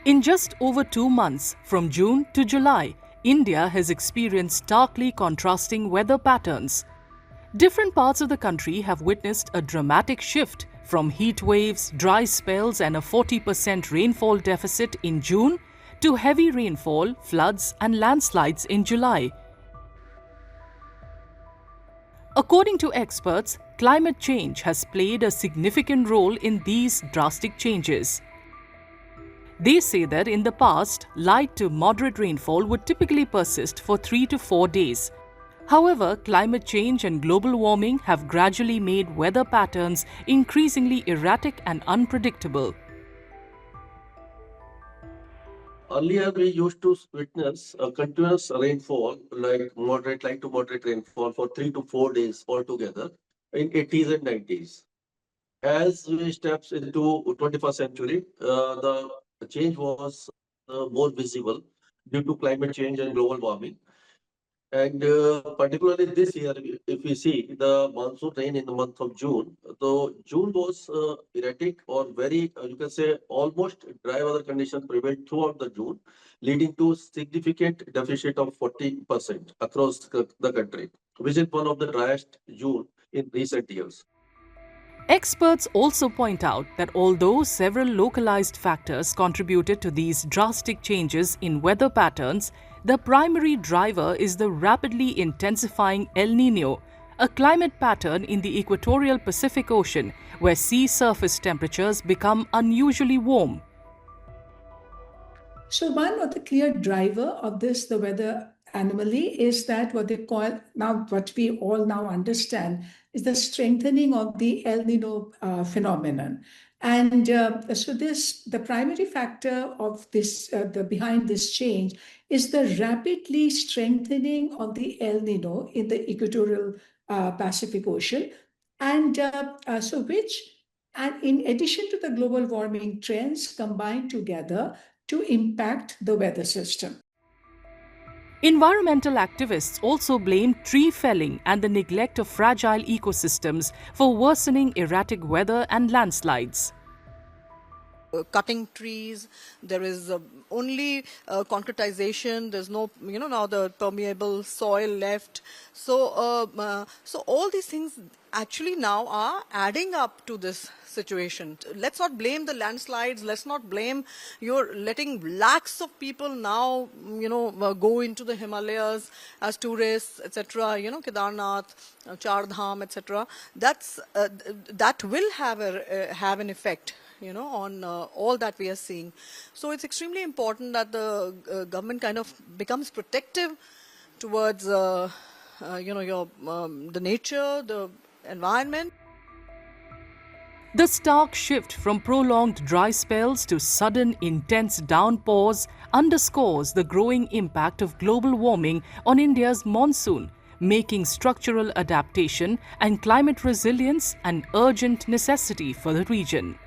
In just over 2 months, from June to July, India has experienced starkly contrasting weather patterns. Different parts of the country have witnessed a dramatic shift from heat waves, dry spells and a 40% rainfall deficit in June to heavy rainfall, floods and landslides in July. According to experts, climate change has played a significant role in these drastic changes. They say that in the past, light to moderate rainfall would typically persist for 3 to 4 days. However, climate change and global warming have gradually made weather patterns increasingly erratic and unpredictable. Earlier, we used to witness a continuous rainfall, like light to moderate rainfall for 3 to 4 days altogether in 80s and 90s. As we steps into 21st century, the change was more visible due to climate change and global warming. And particularly this year, if we see the monsoon rain in the month of June, though June was erratic or very, you can say, almost dry weather conditions prevailed throughout the June, leading to significant deficit of 40% across the country, which is one of the driest June in recent years. Experts also point out that although several localized factors contributed to these drastic changes in weather patterns, the primary driver is the rapidly intensifying El Niño, a climate pattern in the equatorial Pacific Ocean where sea surface temperatures become unusually warm. So one of the clear driver of this, the weather anomaly, is that what they call now, what we all now understand, is the strengthening of the El Nino phenomenon. And so the primary factor of this, behind this change is the rapidly strengthening of the El Nino in the equatorial Pacific Ocean. And and in addition to the global warming trends combined together to impact the weather system. Environmental activists also blame tree felling and the neglect of fragile ecosystems for worsening erratic weather and landslides. Cutting trees, there is only concretization, there's no, now the permeable soil left. So all these things actually now are adding up to this situation. Let's not blame the landslides, let's not blame you're letting lakhs of people now, go into the Himalayas as tourists, etc., Kedarnath, Char Dham, etc. That will have an effect on all that we are seeing. So it's extremely important that the government kind of becomes protective towards, the nature, the environment. The stark shift from prolonged dry spells to sudden intense downpours underscores the growing impact of global warming on India's monsoon, making structural adaptation and climate resilience an urgent necessity for the region.